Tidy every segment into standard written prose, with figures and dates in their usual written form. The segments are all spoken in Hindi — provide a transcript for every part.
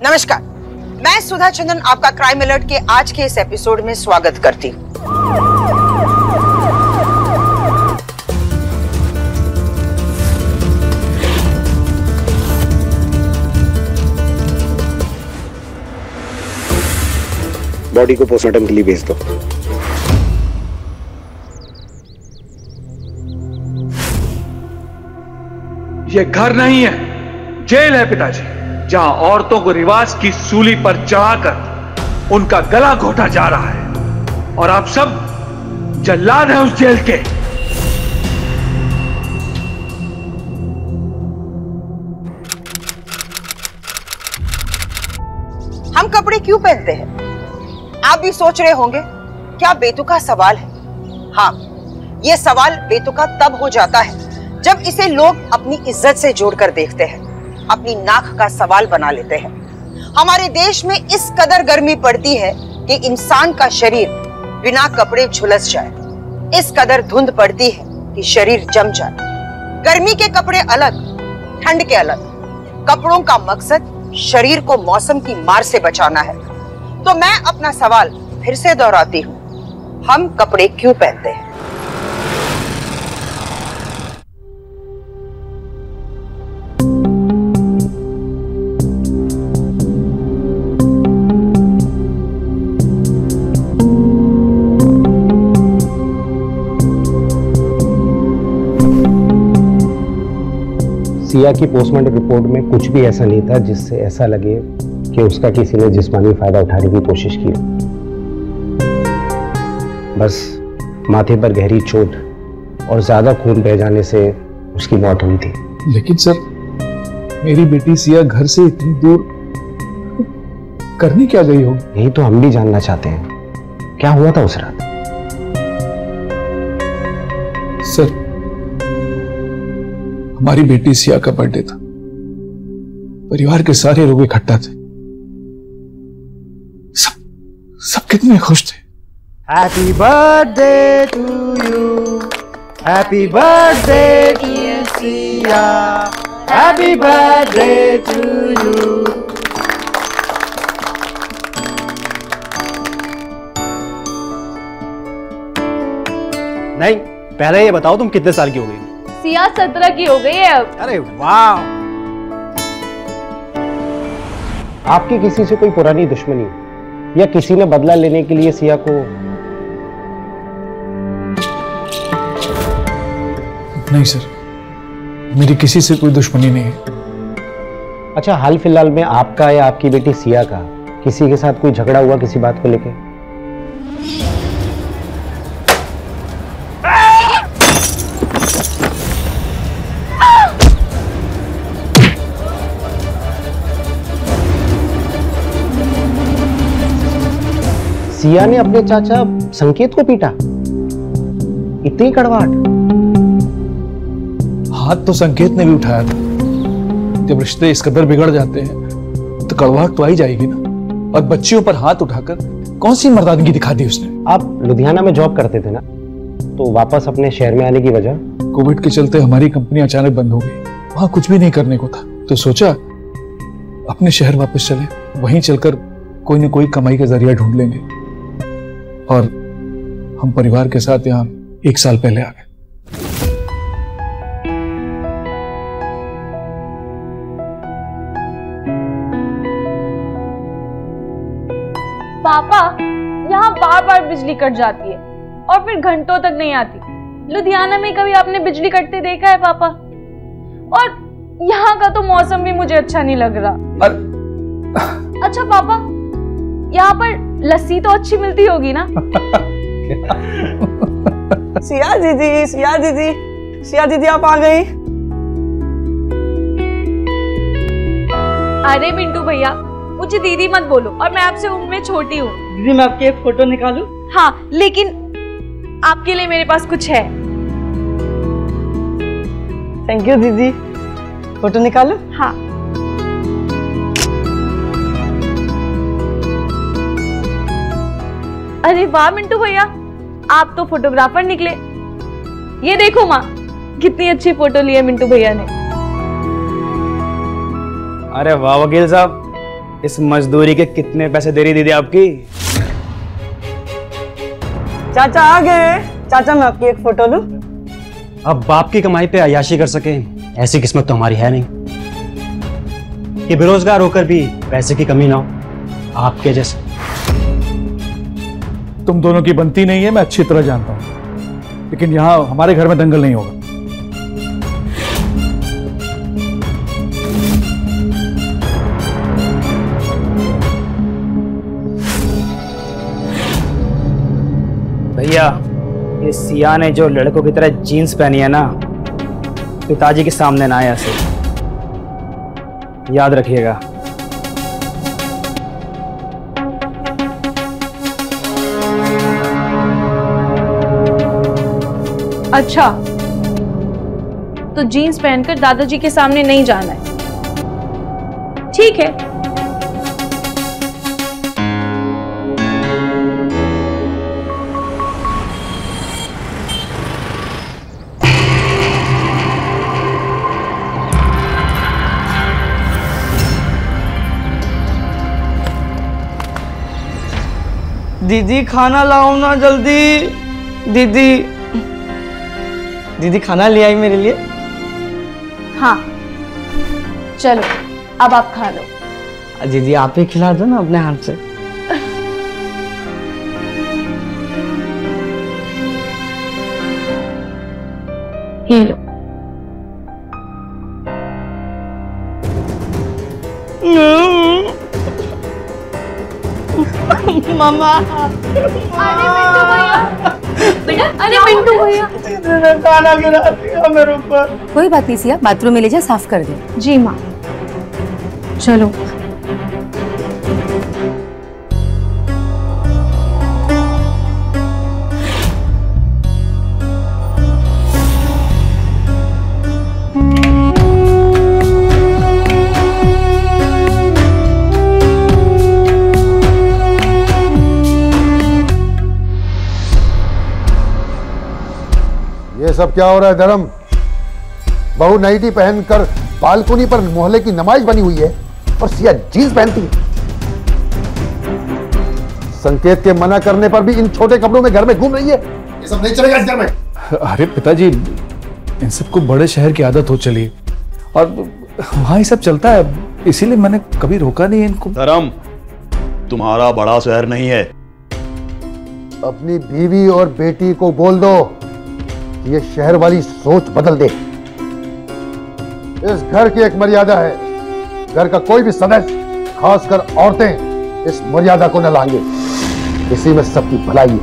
नमस्कार, मैं सुधा चंदन आपका क्राइम अलर्ट के आज के इस एपिसोड में स्वागत करती हूँ। बॉडी को पोस्टमार्टम के लिए भेज दो। ये घर नहीं है, जेल है पिताजी, जहां औरतों को रिवाज की सूली पर चढ़ाकर उनका गला घोटा जा रहा है और आप सब जल्लाद हैं उस जेल के। हम कपड़े क्यों पहनते हैं? आप भी सोच रहे होंगे, क्या बेतुका सवाल है? हाँ, यह सवाल बेतुका तब हो जाता है जब इसे लोग अपनी इज्जत से जोड़कर देखते हैं, अपनी नाक का सवाल बना लेते हैं। हमारे देश में इस कदर गर्मी पड़ती है कि इंसान का शरीर बिना कपड़े झुलस जाए, इस कदर धुंध पड़ती है कि शरीर जम जाए। गर्मी के कपड़े अलग, ठंड के अलग। कपड़ों का मकसद शरीर को मौसम की मार से बचाना है। तो मैं अपना सवाल फिर से दोहराती हूँ, हम कपड़े क्यों पहनते हैं? सिया की पोस्टमार्टम रिपोर्ट में कुछ भी ऐसा नहीं था जिससे ऐसा लगे कि उसका किसी ने जिस्मानी फायदा उठाने की कोशिश की। बस माथे पर गहरी चोट और ज्यादा खून बह जाने से उसकी मौत हुई थी। लेकिन सर, मेरी बेटी सिया घर से इतनी दूर करने क्या गई होगी? यही तो हम भी जानना चाहते हैं, क्या हुआ था उस रात? सर, हमारी बेटी सिया का बर्थडे था, परिवार के सारे लोग इकट्ठा थे, सब कितने खुश थे। Happy birthday to you, happy birthday dear Siya, happy birthday to you. नहीं, पहले ये बताओ तुम कितने साल की हो गई? सिया 17 की हो गई है अब। अरे वाह! आपकी किसी से कोई पुरानी दुश्मनी या किसी ने बदला लेने के लिए सिया को? नहीं सर, मेरी किसी से कोई दुश्मनी नहीं है। अच्छा, हाल फिलहाल में आपका या आपकी बेटी सिया का किसी के साथ कोई झगड़ा हुआ किसी बात को लेके? सिया ने अपने चाचा संकेत को पीटा? इतनी कड़वाहट? हाथ तो संकेत ने भी उठाया था। जब रिश्ते इस कदर बिगड़ जाते हैं तो कड़वाहट तो आई जाएगी ना। और बच्चियों पर हाथ उठाकर कौन सी मर्दानगी दिखा दी उसने? आप लुधियाना में जॉब करते थे ना, तो वापस अपने शहर में आने की वजह? कोविड के चलते हमारी कंपनी अचानक बंद हो गई, वहां कुछ भी नहीं करने को था, तो सोचा अपने शहर वापस चले, वहीं चलकर कोई न कोई कमाई का जरिया ढूंढ लेंगे। और हम परिवार के साथ यहाँ 1 साल पहले आ गए। पापा, यहाँ बार बार बिजली कट जाती है और फिर घंटों तक नहीं आती। लुधियाना में कभी आपने बिजली कटते देखा है पापा? और यहाँ का तो मौसम भी मुझे अच्छा नहीं लग रहा। अच्छा पापा, यहाँ पर लस्सी तो अच्छी मिलती होगी ना? सिया दीदी, सिया दीदी, सिया दीदी आप आ गई। अरे मिंटू भैया, मुझे दीदी मत बोलो, और मैं आपसे उम्र में छोटी हूँ। दीदी मैं आपकी एक फोटो निकालूं? हाँ, लेकिन आपके लिए मेरे पास कुछ है। थैंक यू दीदी। फोटो निकालूं? हाँ। अरे वाह मिंटू भैया, आप तो फोटोग्राफर निकले। ये देखो माँ, कितनी अच्छी फोटो ली है मिंटू भैया ने। अरे वाह वकील साहब, इस मजदूरी के कितने पैसे दे रही दीदी आपकी? चाचा आ गए। चाचा मैं आपकी एक फोटो लूं? अब बाप की कमाई पे अय्याशी कर सके ऐसी किस्मत तो हमारी है नहीं कि बेरोजगार होकर भी पैसे की कमी ना हो आपके जैसे। तुम दोनों की बनती नहीं है, मैं अच्छी तरह जानता हूं, लेकिन यहां हमारे घर में दंगल नहीं होगा। भैया, ये सिया ने जो लड़कों की तरह जीन्स पहनी है ना, पिताजी के सामने ना आए ऐसे, याद रखिएगा। अच्छा, तो जीन्स पहनकर दादाजी के सामने नहीं जाना है, ठीक है। दीदी खाना लाओ ना जल्दी। दीदी दीदी खाना ले आई मेरे लिए। हाँ, चलो अब आप खा लो। दीदी आप ही खिला दो ना अपने हाथ से। ये लो। मामा। बेटा, अरे पिंटू भैया, खाना गिरा दिया मेरे ऊपर। कोई बात नहीं सिया, बाथरूम में ले जा, साफ कर दे। जी माँ। चलो। ये सब क्या हो रहा है धर्म? बहू नाइटी पहनकर बालकोनी पर मोहल्ले की नमाज बनी हुई है और सिया जीन्स पहनती है। संकेत के मना करने पर भी इन छोटे कपड़ों में घर में घूम रही है। ये सब नहीं चलेगा इस घर में। अरे पिताजी, इन सबको बड़े शहर की आदत हो चली और वहां ये सब चलता है, इसीलिए मैंने कभी रोका नहीं है इनको। धर्म, तुम्हारा बड़ा शहर नहीं है। अपनी बीवी और बेटी को बोल दो ये शहर वाली सोच बदल दे। इस घर की एक मर्यादा है, घर का कोई भी सदस्य, खासकर औरतें, इस मर्यादा को न लांगे। इसी में सबकी भलाई है।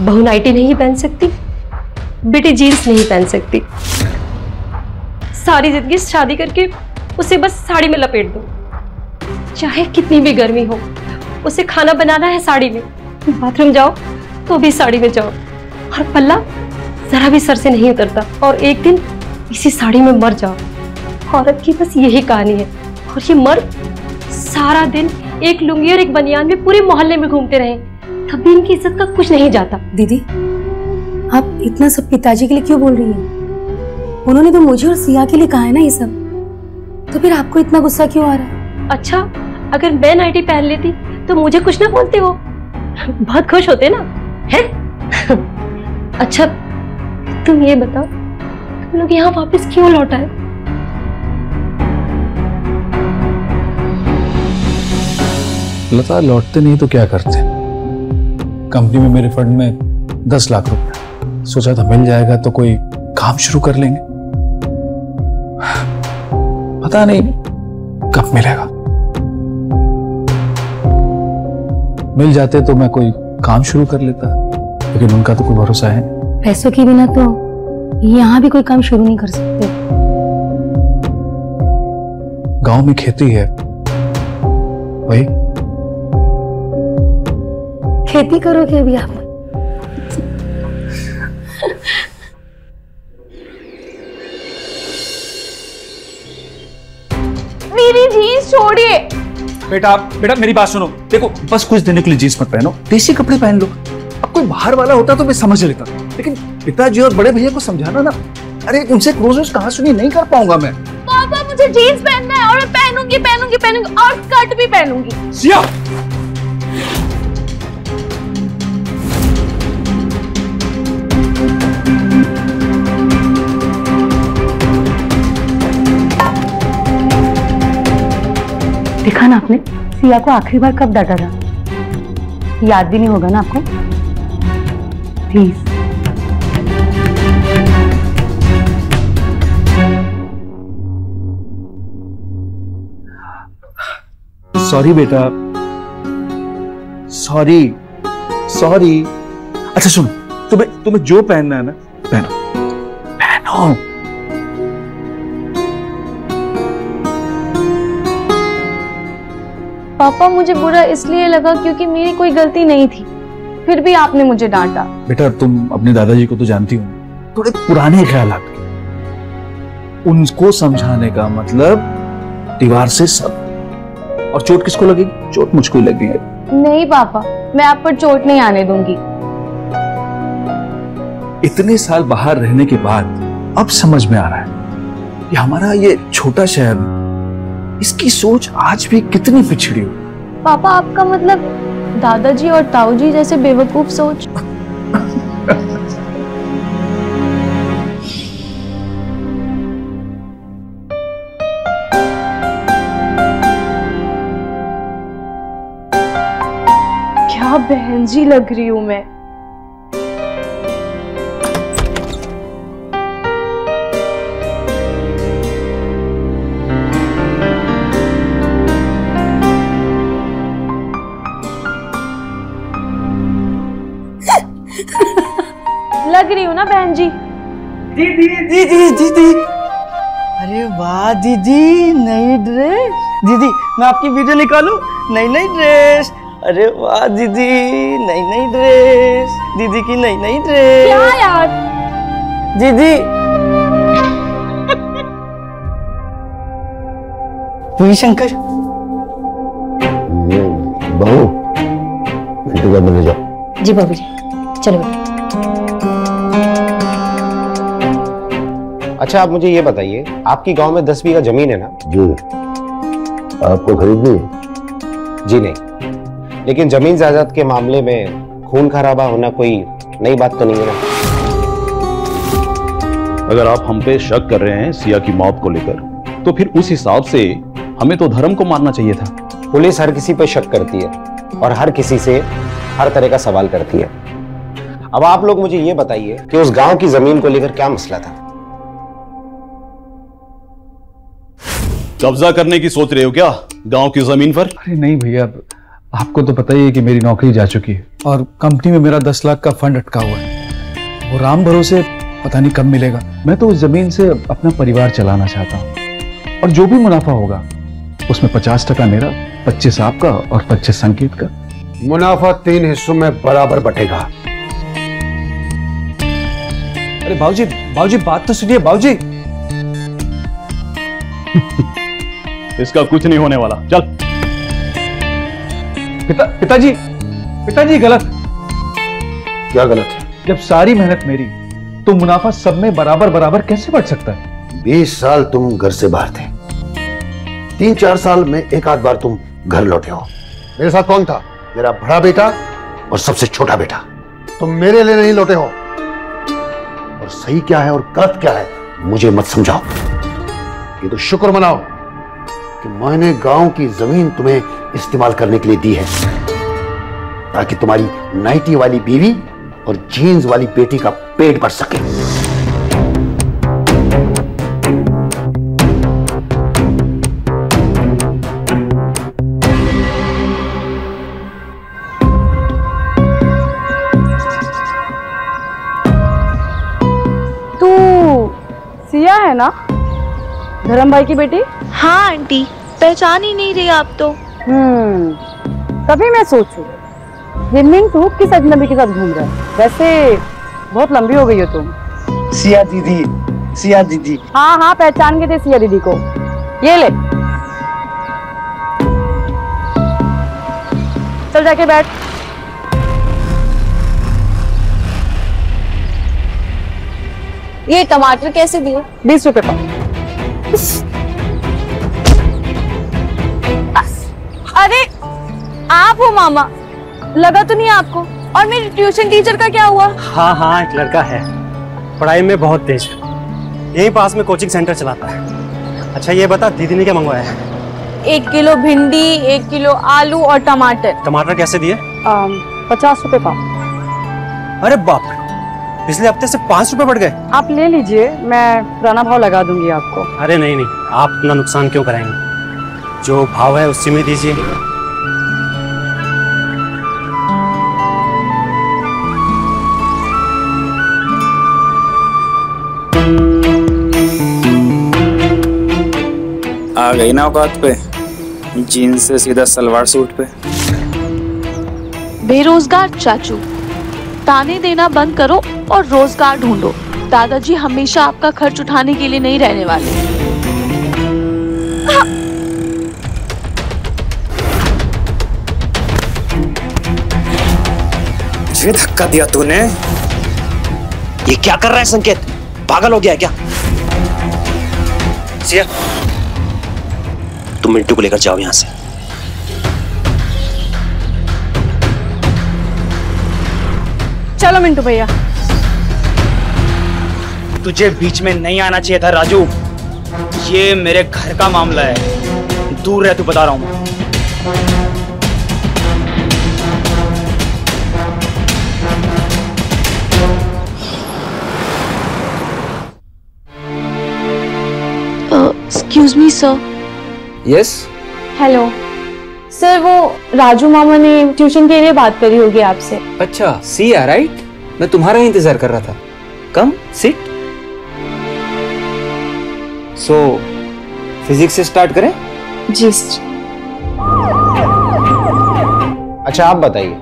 बहू नाइटी नहीं पहन सकती, बेटी जीन्स नहीं पहन सकती। सारी जिंदगी शादी करके उसे बस साड़ी में लपेट दो, चाहे कितनी भी गर्मी हो। उसे खाना बनाना है साड़ी में, बाथरूम जाओ तो भी साड़ी में जाओ, और पल्ला जरा भी सर से नहीं उतरता, और एक दिन इसी साड़ी में मर जाओ। औरत की बस यही कहानी है। और ये मर्द सारा दिन एक लुंगी और एक बनियान में पूरे मोहल्ले में घूमते रहे, तब भी इनकी इज्जत का कुछ नहीं जाता। दीदी, आप इतना सब पिताजी के लिए क्यों बोल रही हैं? उन्होंने तो मुझे और सिया के लिए कहा है ना ये सब, तो फिर आपको इतना गुस्सा क्यों आ रहा है? अच्छा, अगर मैं नाइटी पहन लेती तो मुझे कुछ ना बोलते हो? बहुत खुश होते ना, हैं? अच्छा, तुम ये बताओ, तुम लोग यहाँ वापस क्यों लौट आए? लता, लौटते नहीं तो क्या करते? कंपनी में मेरे फंड में 10 लाख रुपए, सोचा था मिल जाएगा तो कोई काम शुरू कर लेंगे। पता नहीं कब मिलेगा। मिल जाते तो मैं कोई काम शुरू कर लेता, लेकिन उनका तो कोई भरोसा है। पैसों के बिना तो यहाँ भी कोई काम शुरू नहीं कर सकते। गांव में खेती है, वही खेती करोगे अभी आप? मेरी जीन्स छोड़िए। बेटा मेरी बात सुनो, देखो बस कुछ दिन के लिए जींस मत पहनो, देसी कपड़े पहन लो। अब कोई बाहर वाला होता तो मैं समझ लेता, लेकिन पिताजी और बड़े भैया को समझाना ना अरे उनसे क्लोज कहाँ सुनी, नहीं कर पाऊंगा मैं। पापा मुझे जीन्स पहनना है और मैं पहनूंगी पहनूंगी पहनूंगी और स्कर्ट भी पहनूंगी। सिया देखा ना आपने सिया को आखिरी बार कब डांटा था? याद भी नहीं होगा ना आपको? प्लीज। सॉरी बेटा, सॉरी सॉरी। अच्छा सुनो, तुम्हें जो पहनना है ना पहनो, पहनो। पापा मुझे बुरा इसलिए लगा क्योंकि मेरी कोई गलती नहीं थी, फिर भी आपने मुझे डांटा। बेटा तुम अपने दादाजी को तो जानती हो, थोड़े पुराने ख्यालात के, उनको समझाने का मतलब दीवार से सब। और चोट किसको लगेगी? चोट मुझको ही लगेगी। नहीं पापा, मैं आप पर चोट नहीं आने दूंगी। इतने साल बाहर रहने के बाद अब समझ में आ रहा है कि हमारा ये छोटा शहर, इसकी सोच आज भी कितनी पिछड़ी हो। पापा आपका मतलब दादाजी और ताऊजी जैसे बेवकूफ सोच। क्या बहन जी लग रही हूं मैं। लग रही हूँ ना बहन जी? दीदी दीदी दीदी, अरे वाह दीदी, नई ड्रेस। दीदी मैं आपकी वीडियो निकालूं? नई नई ड्रेस। अरे वाह दीदी, नई नई ड्रेस, दीदी की नई नई ड्रेस। क्या यार दीदी। पूरी शंकर बहू, मिंटू का मिल जाओ। जी बाबूजी, चलो बेटा। अच्छा आप मुझे ये बताइए, आपकी गांव में 10 बीघा जमीन है ना? जी। आपको खरीदनी है? जी नहीं, लेकिन जमीन जायदाद के मामले में खून खराबा होना कोई नई बात तो नहीं है ना? अगर आप हम पे शक कर रहे हैं सिया की मौत को लेकर, तो फिर उस हिसाब से हमें तो धर्म को मारना चाहिए था। पुलिस हर किसी पर शक करती है और हर किसी से हर तरह का सवाल करती है। अब आप लोग मुझे ये बताइए कि उस गांव की जमीन को लेकर क्या मसला था? कब्जा करने की सोच रहे हो क्या गांव की जमीन पर? अरे नहीं भैया, आपको तो पता ही है कि मेरी नौकरी जा चुकी है और कंपनी में मेरा 10 लाख का फंड अटका हुआ है। वो राम भरोसे पता नहीं कब मिलेगा। मैं तो उस जमीन से अपना परिवार चलाना चाहता हूँ और जो भी मुनाफा होगा उसमें 50% मेरा, 25 आपका और 25 संकेत का। मुनाफा 3 हिस्सों में बराबर बटेगा। अरे बाबूजी, बाबूजी बात तो सुनिए बाबूजी। इसका कुछ नहीं होने वाला, चल। पिताजी गलत। क्या गलत है? जब सारी मेहनत मेरी तो मुनाफा सब में बराबर बराबर कैसे बढ़ सकता है? 20 साल तुम घर से बाहर थे, 3-4 साल में एक आध बार तुम घर लौटे हो। मेरे साथ कौन था? मेरा बड़ा बेटा और सबसे छोटा बेटा। तुम मेरे लिए नहीं लौटे हो। और सही क्या है और गलत क्या है मुझे मत समझाओ। ये तो शुक्र मनाओ कि मैंने गांव की जमीन तुम्हें इस्तेमाल करने के लिए दी है, ताकि तुम्हारी नाइटी वाली बीवी और जीन्स वाली बेटी का पेट भर सके। तू सिया है ना, धर्म भाई की बेटी? हाँ आंटी, पहचान ही नहीं रही आप तो। तभी मैं सोचूं ये मिंटू किस अजनबी के साथ घूम रहा है। वैसे बहुत लंबी हो गई हो तुम। सिया दीदी, सिया दीदी। हाँ हाँ पहचान गए थे सिया दीदी को। ये ले, चल जाके बैठ। ये टमाटर कैसे दिए? 20 रुपए पाव। अरे आप हो मामा, लगा तो नहीं आपको? और मेरी ट्यूशन टीचर का क्या हुआ? हाँ हाँ, एक लड़का है, पढ़ाई में बहुत तेज है, यहीं पास में कोचिंग सेंटर चलाता है। अच्छा ये बता, दीदी ने क्या मंगवाया है? 1 किलो भिंडी, 1 किलो आलू और टमाटर। टमाटर कैसे दिए? 50 रुपए पाव। अरे बाप रे, पिछले हफ्ते से 5 रुपए बढ़ गए। आप ले लीजिए, मैं पुराना भाव लगा दूंगी आपको। अरे नहीं नहीं, आप अपना नुकसान क्यों कराएंगे, जो भाव है उसी में दीजिए। आ गई ना औकात पे, जीन्स से सीधा सलवार सूट पे। बेरोजगार चाचू, ताने देना बंद करो और रोजगार ढूंढो। दादाजी हमेशा आपका खर्च उठाने के लिए नहीं रहने वाले। ये धक्का दिया तूने? ये क्या कर रहा है संकेत, पागल हो गया है क्या? सिया, तुम मिंटू को लेकर जाओ यहां से। चलो मिंटू भैया। तुझे बीच में नहीं आना चाहिए था राजू, ये मेरे घर का मामला है, दूर रह तू, बता रहा हूं। Excuse me sir. Yes. Hello sir, वो राजू मामा ने ट्यूशन के लिए बात करी होगी आपसे। अच्छा, सिया राइट, मैं तुम्हारा ही इंतजार कर रहा था। Come sit. सो फिजिक्स से स्टार्ट करें? जी। अच्छा आप बताइए,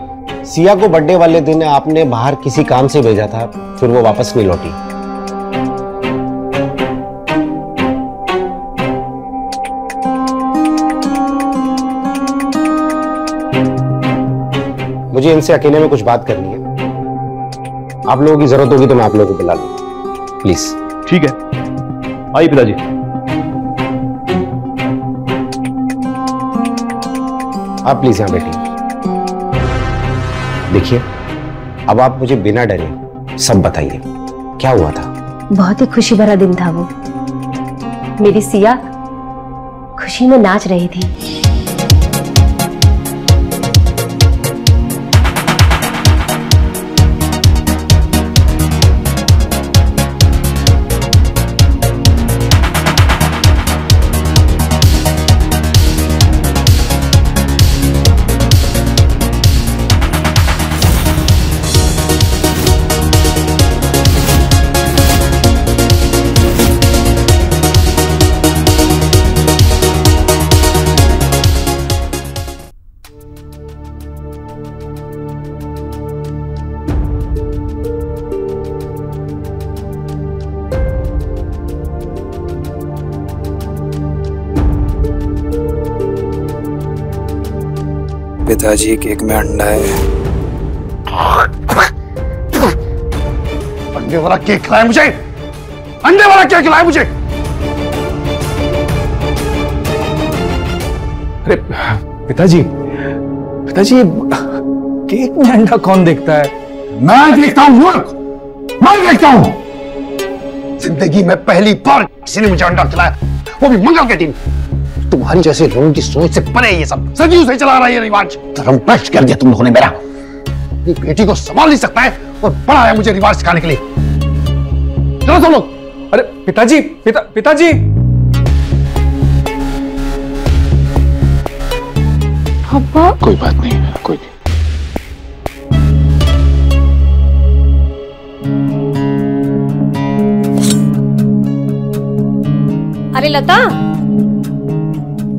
सिया को बर्थडे वाले दिन आपने बाहर किसी काम से भेजा था, फिर वो वापस नहीं लौटी। मुझे इनसे अकेले में कुछ बात करनी है, आप लोगों की जरूरत होगी तो मैं आप लोगों को बुला लूं, प्लीज। ठीक है, आइए पिताजी। आप प्लीज यहां बैठिए। देखिए, अब आप मुझे बिना डरे सब बताइए, क्या हुआ था? बहुत ही खुशी भरा दिन था वो। मेरी सिया खुशी में नाच रही थी। पिताजी केक में अंडा है। अंडे वाला केक खिलाया मुझे, अंडे वाला केक खिलाया मुझे। अरे पिताजी, पिताजी केक में अंडा कौन देखता है? मैं देखता हूं मूर्ख, मैं देखता हूं। जिंदगी में पहली बार किसी ने मुझे अंडा खिलाया, वो भी मंगल के दिन। तुम्हारी जैसे लोगों की सोच से परे ये सब सदियों से चला रहा है ये रिवाज। धर्म भ्रष्ट कर दिया तुम लोगों ने मेरा। अपनी बेटी को संभाल नहीं सकता है और बड़ा है मुझे रिवाज सिखाने के लिए। चलो सब लोग। अरे पिताजी, पिताजी। पापा, कोई बात नहीं, कोई नहीं। अरे लता,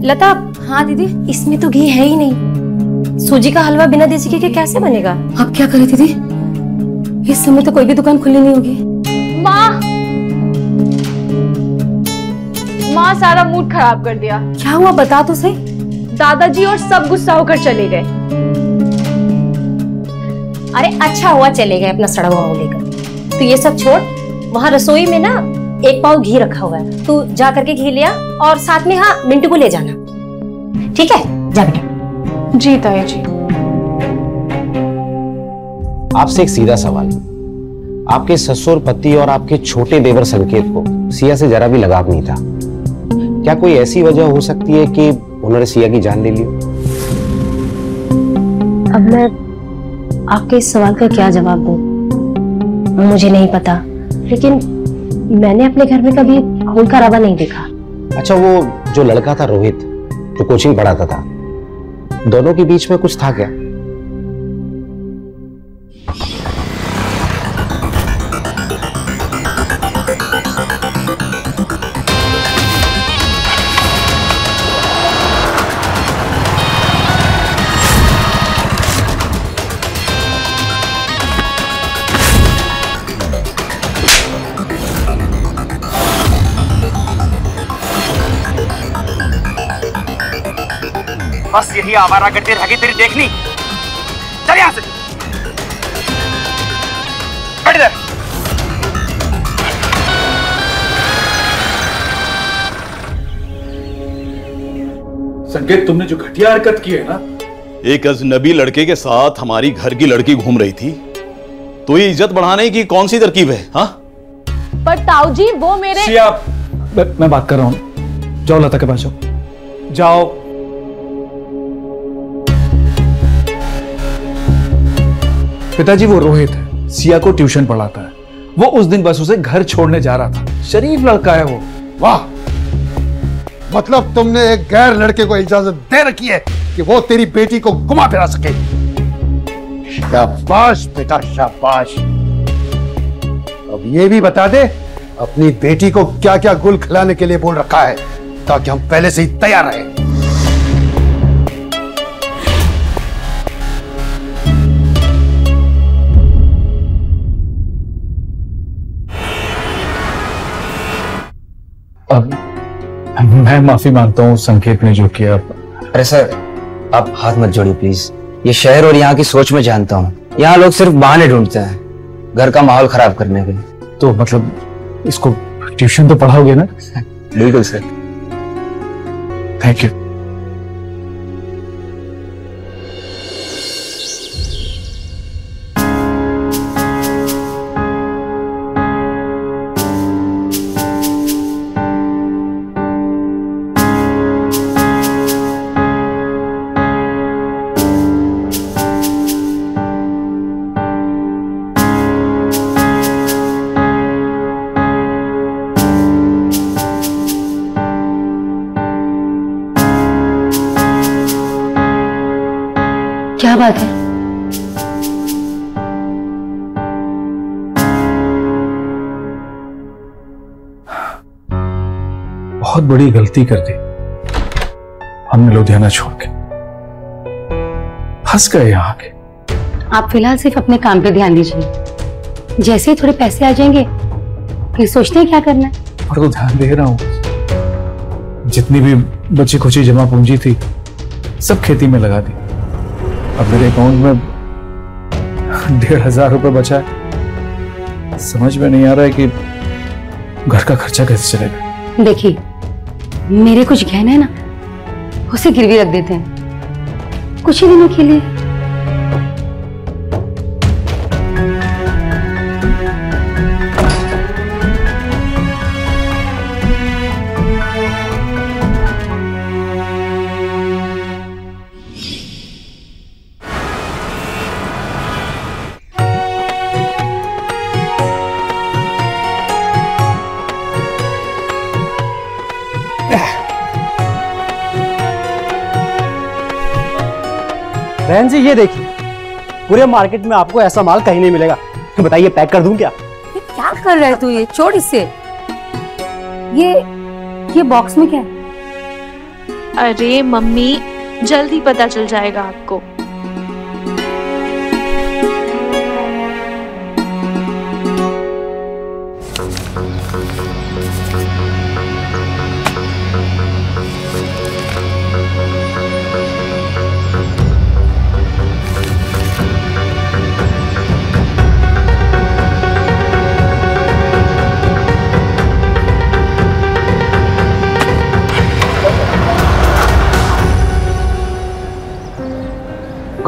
लता। हाँ दीदी, इसमें तो घी है ही नहीं। सूजी का हलवा बिना देसी घी के कैसे बनेगा? अब क्या करें दीदी, इस समय तो कोई भी दुकान खुली नहीं होगी। माँ सारा मूड खराब कर दिया। क्या हुआ बता तो सही। दादाजी और सब गुस्सा होकर चले गए। अरे अच्छा हुआ चले गए अपना सड़ा हुआ लेकर। तो ये सब छोड़, वहाँ रसोई में ना 1 पाव घी रखा हुआ है, तू जा करके घी ले आ और साथ में हाँ मिंटू को ले जाना, ठीक है? जा बेटा। जी ताई जी। आपसे एक सीधा सवाल, आपके ससुर पति और आपके छोटे देवर संकेत को सिया से जरा भी लगाव नहीं था। क्या कोई ऐसी वजह हो सकती है कि उन्होंने सिया की जान ले ली? अब मैं आपके इस सवाल का क्या जवाब दूं? मुझे नहीं पता, लेकिन मैंने अपने घर में कभी खून का रवा नहीं देखा। अच्छा, वो जो लड़का था रोहित, जो कोचिंग पढ़ाता था, दोनों के बीच में कुछ था क्या? बस यही आवारा करती रह गई तेरी देखनी। चल यहां से, बैठ इधर। संकेत, तुमने जो घटिया हरकत की है ना, एक अजनबी लड़के के साथ हमारी घर की लड़की घूम रही थी, तो ये इज्जत बढ़ाने की कौन सी तरकीब है? हाँ, पर ताऊ जी वो मेरे सिया, मैं बात कर रहा हूं। जाओ लता के पास जाओ, जाओ। पिताजी, वो रोहित है, सिया को ट्यूशन पढ़ाता है। वो उस दिन बस उसे घर छोड़ने जा रहा था। शरीफ लड़का है वो। वाह, मतलब तुमने एक गैर लड़के को इजाजत दे रखी है कि वो तेरी बेटी को घुमा फिरा सके। शाबाश बेटा, शाबाश। अब ये भी बता दे, अपनी बेटी को क्या क्या गुल खिलाने के लिए बोल रखा है, ताकि हम पहले से ही तैयार रहें। अब मैं माफी मांगता हूँ संकेत ने जो किया। अरे सर, आप हाथ मत जोड़िए प्लीज। ये शहर और यहाँ की सोच में जानता हूँ, यहाँ लोग सिर्फ बहाने ढूंढते हैं घर का माहौल खराब करने के लिए। तो मतलब इसको ट्यूशन तो पढ़ाओगे ना? बिल्कुल सर। Thank you. क्या बात है? बहुत बड़ी गलती कर दी हमने लुधियाना छोड़ के। फंस गए यहाँ के। आप फिलहाल सिर्फ अपने काम पे ध्यान दीजिए। जैसे ही थोड़े पैसे आ जाएंगे फिर सोचते हैं क्या करना है। और तो ध्यान दे रहा हूँ। जितनी भी बची खुची जमा पूंजी थी सब खेती में लगा दी। अब मेरे अकाउंट में 1,500 रुपए बचा है। समझ में नहीं आ रहा है कि घर का खर्चा कैसे चलेगा। देखिए, मेरे कुछ गहने हैं ना, उसे गिरवी रख देते हैं कुछ ही दिनों के लिए। बहन जी ये देखिए, पूरे मार्केट में आपको ऐसा माल कहीं नहीं मिलेगा। बताइए पैक कर दूं क्या? क्या कर रहा है तू? ये छोड़ इससे। ये बॉक्स में क्या है? अरे मम्मी, जल्दी पता चल जाएगा आपको।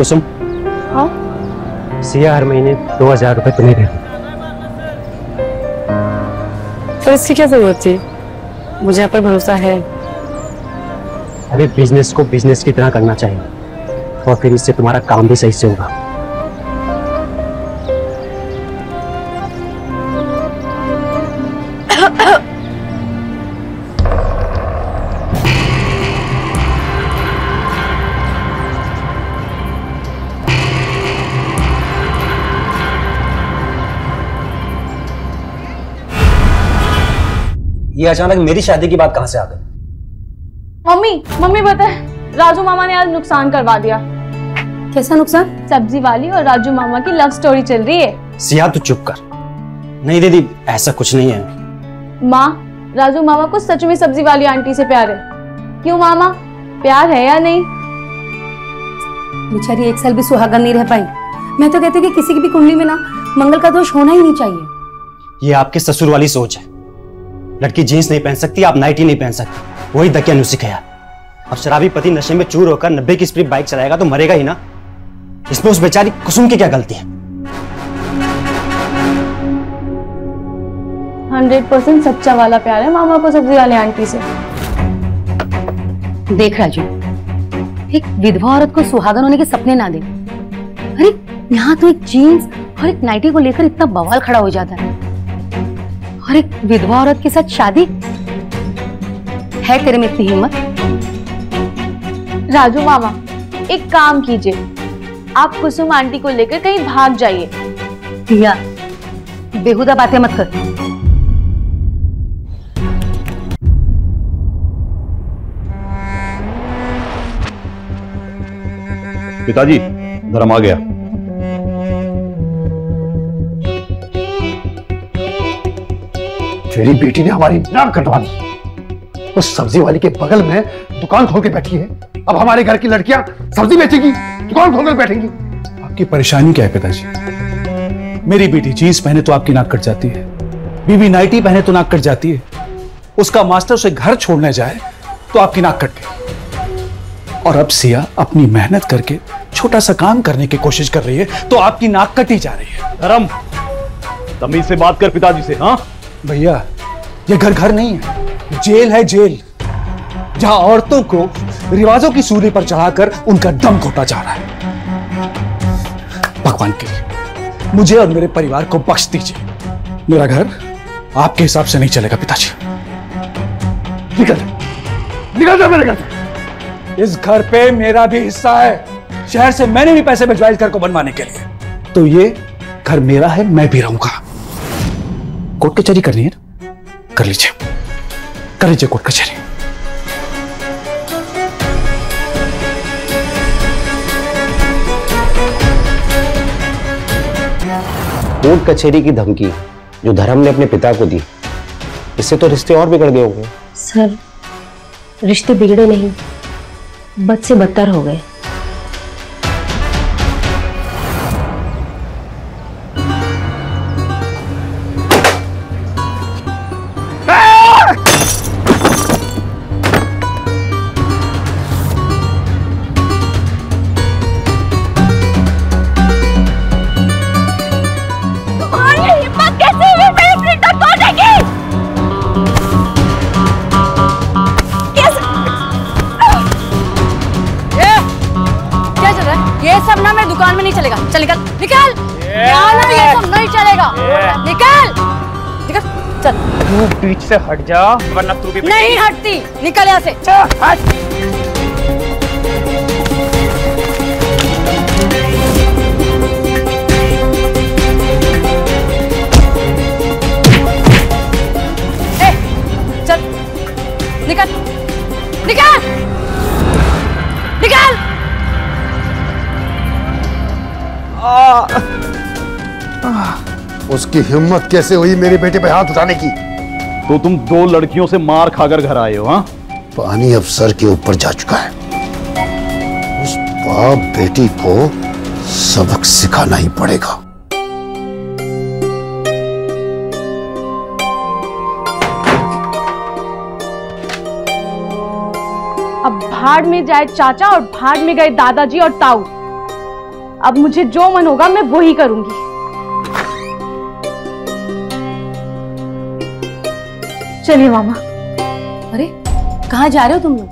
कुसुम, हाँ सिया हर महीने 2000 रुपए तुम्हें दे। तो इसकी क्या जरूरत थी? मुझे आप पर भरोसा है। अरे बिजनेस को बिजनेस की तरह करना चाहिए, और फिर इससे तुम्हारा काम भी सही से होगा। ये अचानक मेरी शादी की बात कहां से आ गई? मम्मी बताए, राजू मामा ने आज नुकसान करवा दिया। कैसा नुकसान? सब्जी वाली और राजू मामा की लव स्टोरी चल रही है। सिया तू चुप कर। नहीं दीदी, ऐसा कुछ नहीं है। माँ, राजू मामा को सच में सब्जी वाली आंटी से प्यार है। क्यों मामा, प्यार है या नहीं? बेचारी 1 साल भी सुहागन नहीं रह पाई। मैं तो कहती हूँ कि किसी की भी कुंडली में ना मंगल का दोष होना ही नहीं चाहिए। ये आपके ससुर वाली सोच है। लड़की जीन्स नहीं पहन सकती, आप नाइटी नहीं पहन सकती, वही दकियानुसी है। अब शराबी पति नशे में चूर होकर 90 की स्पीड बाइक चलाएगा तो मरेगा ही ना। इसमें उस बेचारी कुसुम की क्या गलती है? 100% सच्चा वाला प्यार है मामा को सब्जी वाली आंटी से। देख राजू, एक विधवा औरत को सुहागन होने के सपने ना दे। अरे यहाँ तो एक जीन्स और एक नाइटी को लेकर इतना बवाल खड़ा हो जाता है, और एक विधवा औरत के साथ शादी? है तेरे में इतनी हिम्मत? राजू मामा, एक काम कीजिए, आप कुसुम आंटी को लेकर कहीं भाग जाइए। पिया, बेहुदा बातें मत कर। पिताजी, धर्म आ गया। तेरी बेटी ने हमारी नाक कटवा दी। उस सब्जी वाली के बगल में दुकान खोल के बैठी है। अब हमारे घर की लड़कियां सब्जी बेचेगी, दुकान खोलकर बैठेंगी। आपकी परेशानी क्या है पिताजी? मेरी बेटी जीन्स पहने तो आपकी नाक कट जाती है, बीवी नाइटी पहने तो नाक कट जाती है, उसका मास्टर उसे घर छोड़ने जाए तो आपकी नाक कट गई, और अब सिया अपनी मेहनत करके छोटा सा काम करने की कोशिश कर रही है तो आपकी नाक कटी जा रही है। धर्म, तमीज से बात कर पिताजी से। हाँ भैया, ये घर नहीं है, जेल है, जेल, जहां औरतों को रिवाजों की सूली पर चढ़ाकर उनका दम घोटा जा रहा है। भगवान के लिए मुझे और मेरे परिवार को बख्श दीजिए। मेरा घर आपके हिसाब से नहीं चलेगा पिताजी। निकल जा मेरे घर से। इस घर पे मेरा भी हिस्सा है। शहर से मैंने भी पैसे भिजवाए इस घर को बनवाने के लिए, तो ये घर मेरा है, मैं भी रहूंगा। कोर्ट कचहरी करनी है ना, कर लीजिए कोर्ट कचहरी। कोर्ट कचहरी की धमकी जो धर्म ने अपने पिता को दी, इससे तो रिश्ते और बिगड़ गए होंगे। सर, रिश्ते बिगड़े नहीं, बद से बदतर हो गए। दुकान में नहीं चलेगा। चल निकल निकल, ये सब नहीं चलेगा। निकल निकल, चल। तू बीच से हट जा, वरना तू भी नहीं हटती। निकल यहाँ से। हट। चल निकल निकल निकल। उसकी हिम्मत कैसे हुई मेरे बेटे पे हाथ उठाने की? तो तुम 2 लड़कियों से मार खाकर घर आए हो? हाँ, पानी अब सर के ऊपर जा चुका है। उस बाप बेटी को सबक सिखाना ही पड़ेगा। अब भाड़ में जाए चाचा और भाड़ में गए दादाजी और ताऊ। अब मुझे जो मन होगा मैं वो ही करूंगी। चलिए मामा। अरे कहाँ जा रहे हो तुम लोग?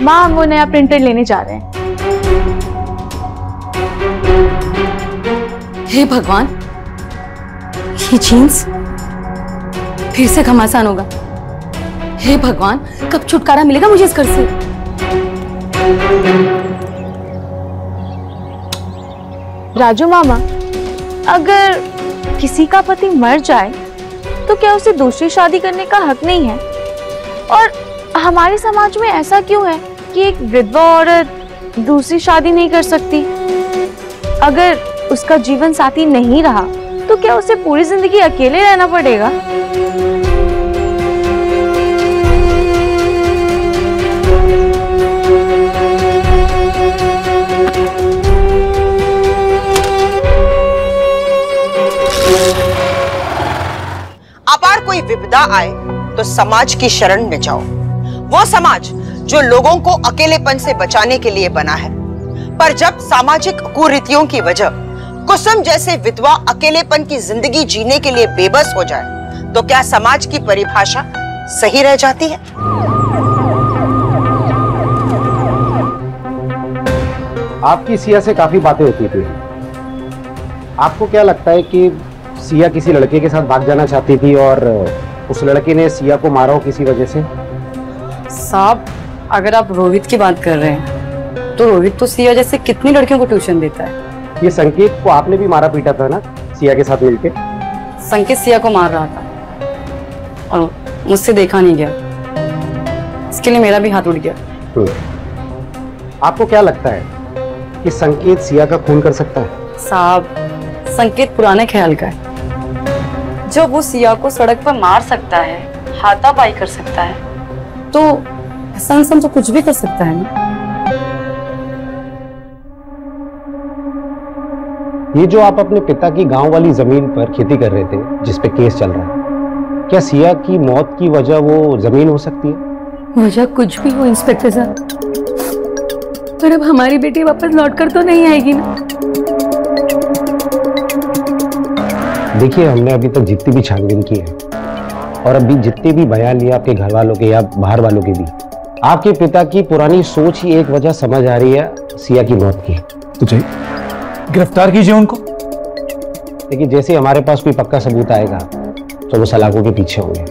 माँ हम वो नया प्रिंटर लेने जा रहे हैं। हे भगवान, ये जीन्स फिर से घमासान होगा। हे भगवान, कब छुटकारा मिलेगा मुझे इस घर से? राजू मामा, अगर किसी का पति मर जाए तो क्या उसे दूसरी शादी करने का हक नहीं है? और हमारे समाज में ऐसा क्यों है कि एक विधवा औरत दूसरी शादी नहीं कर सकती? अगर उसका जीवन साथी नहीं रहा तो क्या उसे पूरी जिंदगी अकेले रहना पड़ेगा? अपार कोई विपदा आए तो समाज की शरण में जाओ। वो समाज जो लोगों को अकेलेपन से बचाने के लिए बना है। पर जब सामाजिक कुरीतियों की वजह कुसुम जैसे विधवा अकेलेपन की जिंदगी जीने के लिए बेबस हो जाए तो क्या समाज की परिभाषा सही रह जाती है? आपकी सिया से काफी बातें होती थी। आपको क्या लगता है कि सिया किसी लड़के के साथ भाग जाना चाहती थी और उस लड़के ने सिया को मारा हो किसी वजह से? साहब, अगर आप रोहित की बात कर रहे हैं तो रोहित तो सिया जैसे कितनी लड़कियों को ट्यूशन देता है। ये संकेत को आपने भी मारा पीटा था ना सिया के साथ मिलके? संकेत सिया को मार रहा था और मुझसे देखा नहीं गया, इसके लिए मेरा भी हाथ उड़ गया। आपको क्या लगता है कि संकेत सिया का खून कर सकता है? साहब, संकेत पुराने ख्याल का है। जब वो सिया को सड़क पर मार सकता है, हाथापाई कर सकता है, तो ऐसा इंसान तो कुछ भी कर सकता है ना। ये जो आप अपने पिता की गांव वाली जमीन पर खेती कर रहे थे जिस पे केस चल रहा है, क्या सिया की मौत की वजह वो जमीन हो सकती है? वजह कुछ भी हो इंस्पेक्टर साहब, पर अब हमारी बेटी वापस लौटकर तो नहीं आएगी ना। देखिए, हमने अभी तक जितनी भी छानबीन की है और अभी जितने भी बयान लिए आपके घर वालों के या बाहर वालों के भी, आपके पिता की पुरानी सोच ही एक वजह समझ आ रही है सिया की मौत की। तो चाहिए गिरफ्तार कीजिए उनको। देखिए, जैसे हमारे पास कोई पक्का सबूत आएगा तो वो सलाखों के पीछे होंगे।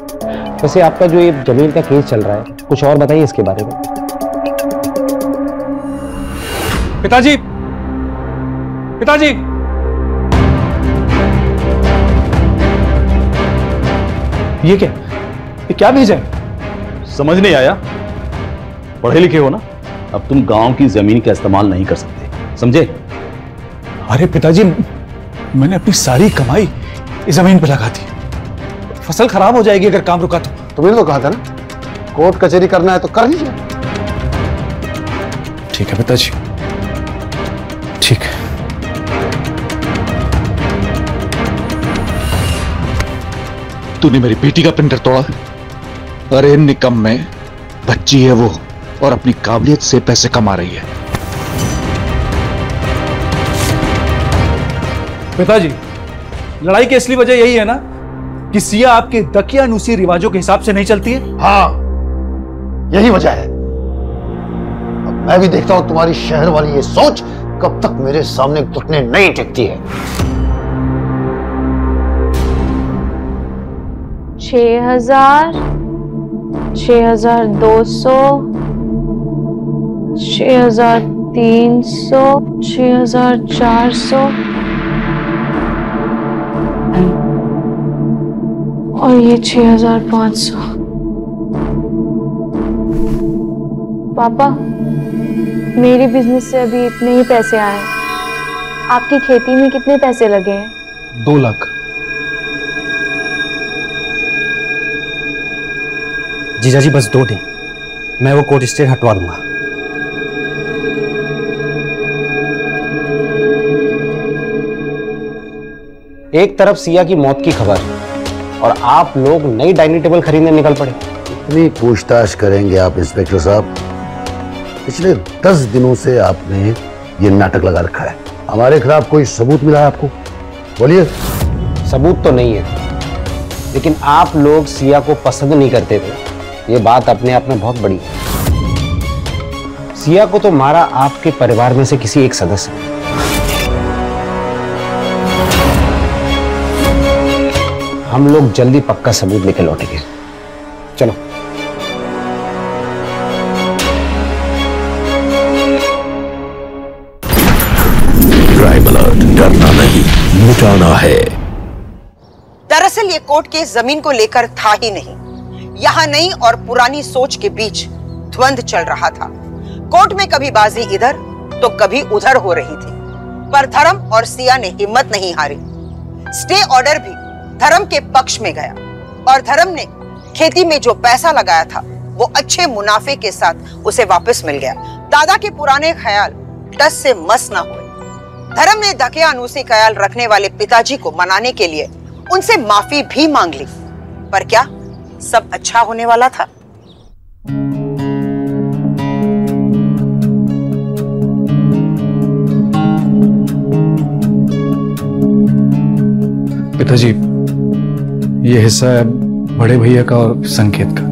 वैसे आपका जो ये जमीन का केस चल रहा है, कुछ और बताइए इसके बारे में। पिताजी, पिताजी, ये क्या? ये क्या भेजा है? समझ नहीं आया? पढ़े लिखे हो ना, अब तुम गांव की जमीन का इस्तेमाल नहीं कर सकते, समझे? अरे पिताजी, मैंने अपनी सारी कमाई इस जमीन पे लगा दी। फसल खराब हो जाएगी अगर काम रुका तो। तुमने तो कहा था ना, कोर्ट कचहरी करना है तो कर लीजिए। ठीक है पिताजी, ठीक है। तूने मेरी बेटी का प्रिंटर तोड़ा। अरे निकम्मे, बच्ची है वो और अपनी काबिलियत से पैसे कमा रही है। पिताजी, लड़ाई की असली वजह यही है ना कि सिया आपके दकियानूसी रिवाजों के हिसाब से नहीं चलती है? हाँ, यही वजह है। अब मैं भी देखता हूं तुम्हारी शहर वाली ये सोच कब तक मेरे सामने घुटने नहीं टेकती है। 6,000, 6,200, 6,300, 6,400 और ये 6,500। पापा, मेरी बिजनेस से अभी इतने ही पैसे आए। आपकी खेती में कितने पैसे लगे हैं? 2 लाख। जीजा जी, बस 2 दिन, मैं वो कोर्ट स्टे हटवा दूंगा। एक तरफ सिया की मौत की खबर और आप लोग नई डाइनिंग टेबल खरीदने निकल पड़े। इतनी पूछताछ करेंगे आप इंस्पेक्टर साहब? पिछले 10 दिनों से आपने ये नाटक लगा रखा है। हमारे खिलाफ कोई सबूत मिला है आपको? बोलिए। सबूत तो नहीं है, लेकिन आप लोग सिया को पसंद नहीं करते थे, ये बात अपने आप में बहुत बड़ी है। सिया को तो मारा आपके परिवार में से किसी एक सदस्य ने। हम लोग जल्दी पक्का सबूत लेकर लौटेंगे। चलो। क्राइम अलर्ट, डरना नहीं, मिटाना है। दरअसल ये कोर्ट केस जमीन को लेकर था ही नहीं, यहाँ नई और पुरानी सोच के बीच द्वंद्व चल रहा था। कोर्ट में कभी बाजी इधर तो कभी उधर हो रही थी, पर धर्म और सिया ने हिम्मत नहीं हारी। स्टे ऑर्डर भी धर्म के पक्ष में गया और धर्म ने खेती में जो पैसा लगाया था वो अच्छे मुनाफे के साथ उसे वापस मिल गया। दादा के पुराने ख्याल टस से मस ना हुए। धर्म ने दकियानूसी ख्याल रखने वाले पिताजी को मनाने के लिए उनसे माफी भी मांग ली, पर क्या सब अच्छा होने वाला था? पिताजी, ये हिस्सा है बड़े भैया का और संकेत का।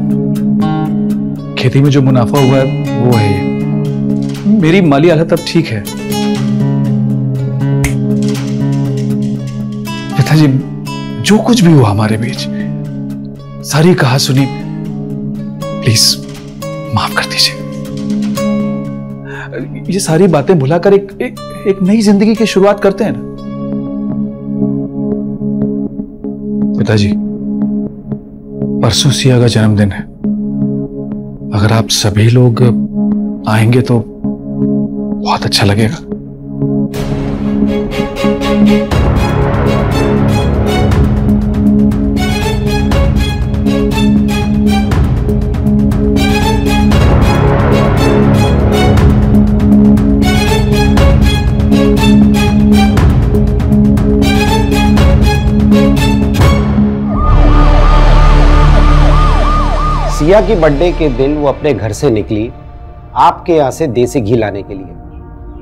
खेती में जो मुनाफा हुआ है वो है ये। मेरी माली हालत अब ठीक है। पिताजी, जो कुछ भी हुआ हमारे बीच, सारी कहा सुनी, प्लीज माफ कर दीजिए। ये सारी बातें भुलाकर एक नई जिंदगी की शुरुआत करते हैं ना। पिताजी, परसों सिया का जन्मदिन है। अगर आप सभी लोग आएंगे तो बहुत अच्छा लगेगा। सिया की बर्थडे के दिन वो अपने घर से निकली आपके यहाँ से देसी घी लाने के लिए,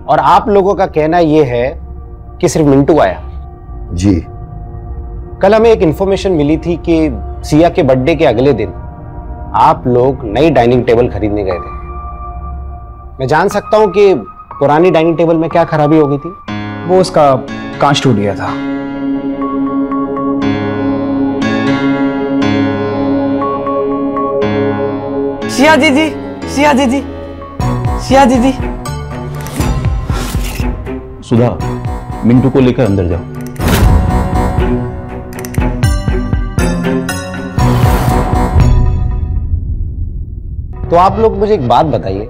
और आप लोगों का कहना यह है कि सिर्फ मिंटू आया। जी। कल हमें एक इंफॉर्मेशन मिली थी कि सिया के बर्थडे के अगले दिन आप लोग नई डाइनिंग टेबल खरीदने गए थे। मैं जान सकता हूं कि पुरानी डाइनिंग टेबल में क्या खराबी हो गई थी? वो उसका कांच टूट गया था। सिया दीदी, सिया दीदी, सिया दीदी। सुधा, मिंटू को लेकर अंदर जाओ। तो आप लोग मुझे एक बात बताइए,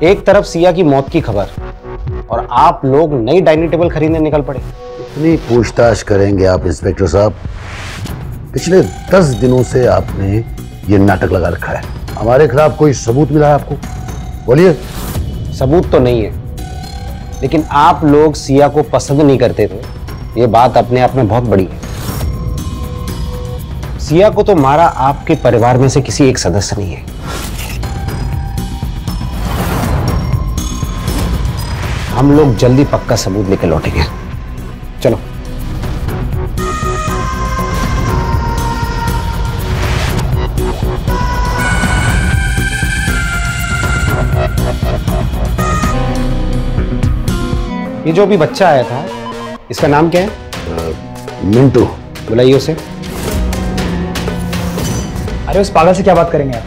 एक तरफ सिया की मौत की खबर और आप लोग नई डाइनिंग टेबल खरीदने निकल पड़े। इतनी पूछताछ करेंगे आप इंस्पेक्टर साहब? पिछले 10 दिनों से आपने ये नाटक लगा रखा है। हमारे खिलाफ कोई सबूत मिला है आपको? बोलिए। सबूत तो नहीं है, लेकिन आप लोग सिया को पसंद नहीं करते थे, ये बात अपने आप में बहुत बड़ी है। सिया को तो मारा आपके परिवार में से किसी एक सदस्य नहीं है। हम लोग जल्दी पक्का सबूत लेकर लौटेंगे। चलो। ये जो भी बच्चा आया था, इसका नाम क्या है? मिंटू। बुलाइए उसे। अरे उस पागल से क्या बात करेंगे आप?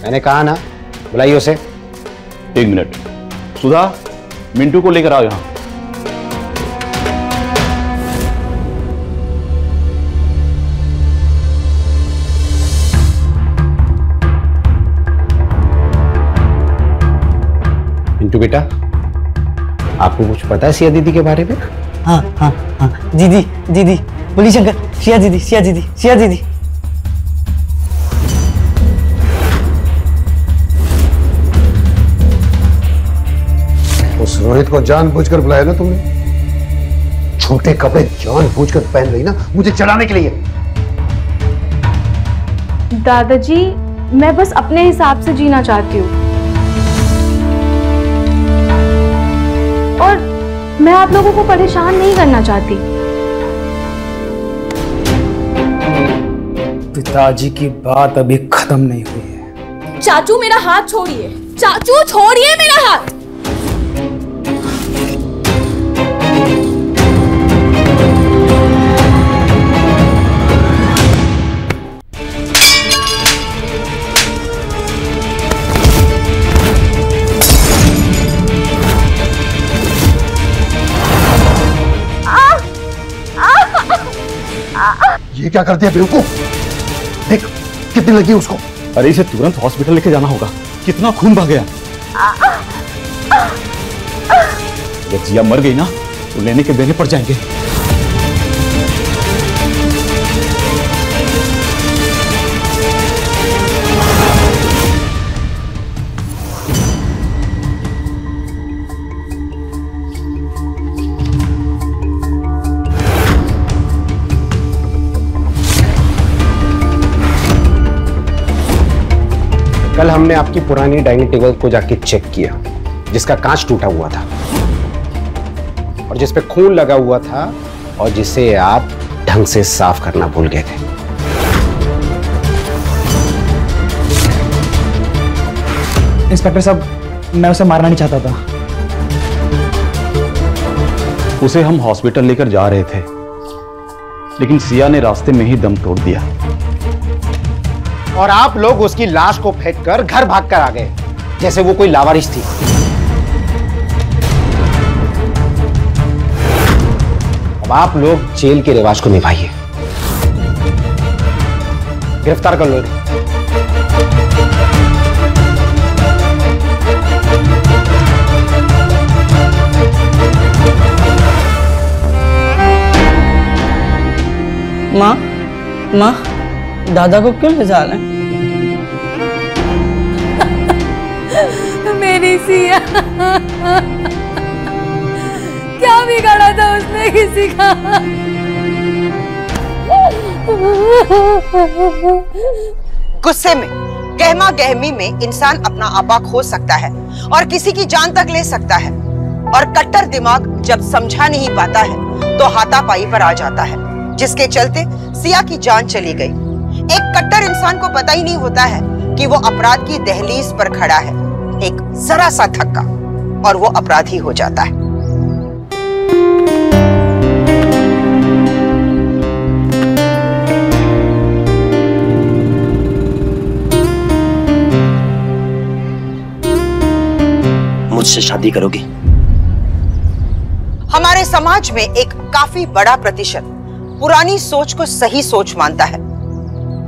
मैंने कहा ना, बुलाइए उसे। 1 मिनट। सुधा, मिंटू को लेकर आओ यहां। मिंटू बेटा, आपको कुछ पता है सिया दीदी के बारे में? हाँ हाँ हाँ, दीदी दीदी, बोली शंकर, सिया दीदी, सिया दीदी, सिया दीदी। उस रोहित को जानबूझकर बुलाया ना तुमने? छोटे कपड़े जानबूझकर पहन रही ना, मुझे चढ़ाने के लिए। दादाजी, मैं बस अपने हिसाब से जीना चाहती हूँ, और मैं आप लोगों को परेशान नहीं करना चाहती। पिताजी की बात अभी खत्म नहीं हुई है। चाचू मेरा हाथ छोड़िए, चाचू छोड़िए मेरा हाथ। ये क्या कर दिया बेवकूफ? देख कितनी लगी उसको। अरे इसे तुरंत हॉस्पिटल लेके जाना होगा, कितना खून बह गया। अगर जिया मर गई ना तो लेने के देने पड़ जाएंगे। कल हमने आपकी पुरानी डाइनिंग टेबल को जाके चेक किया, जिसका कांच टूटा हुआ था और जिस पे खून लगा हुआ था और जिसे आप ढंग से साफ करना भूल गए थे। इंस्पेक्टर साहब, मैं उसे मारना नहीं चाहता था। उसे हम हॉस्पिटल लेकर जा रहे थे, लेकिन सिया ने रास्ते में ही दम तोड़ दिया और आप लोग उसकी लाश को फेंक कर घर भाग कर आ गए, जैसे वो कोई लावारिस थी। अब आप लोग जेल के रिवाज को निभाइए। गिरफ्तार कर लो। माँ, माँ, दादा को क्यों ले जा रहे हैं? मेरी सिया, क्या बिगाड़ा था उसने किसी का? गुस्से में, गहमा गहमी में इंसान अपना आपा खो सकता है और किसी की जान तक ले सकता है। और कट्टर दिमाग जब समझा नहीं पाता है तो हाथापाई पर आ जाता है, जिसके चलते सिया की जान चली गई। एक कट्टर इंसान को पता ही नहीं होता है कि वो अपराध की दहलीज पर खड़ा है। एक जरा सा धक्का और वो अपराधी हो जाता है। मुझसे शादी करोगी? हमारे समाज में एक काफी बड़ा प्रतिशत पुरानी सोच को सही सोच मानता है।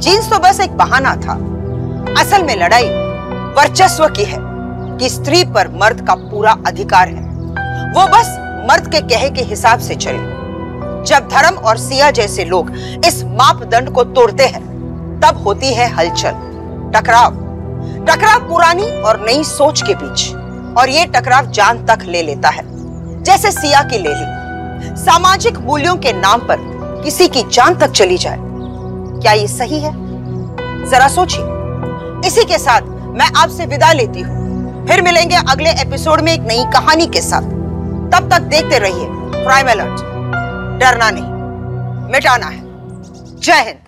जीन्स तो बस एक बहाना था। असल में लड़ाई वर्चस्व की है कि स्त्री पर मर्द का पूरा अधिकार है। वो बस मर्द के कहे के हिसाब से चले। जब धर्म और सिया जैसे लोग इस मापदंड को तोड़ते हैं, तब होती है हलचल, टकराव पुरानी और नई सोच के बीच। और ये टकराव जान तक ले लेता है, जैसे सिया की ले ली। सामाजिक मूल्यों के नाम पर किसी की जान तक चली जाए, क्या ये सही है? जरा सोचिए। इसी के साथ मैं आपसे विदा लेती हूँ। फिर मिलेंगे अगले एपिसोड में एक नई कहानी के साथ। तब तक देखते रहिए क्राइम अलर्ट। डरना नहीं, मिटाना है। जय हिंद।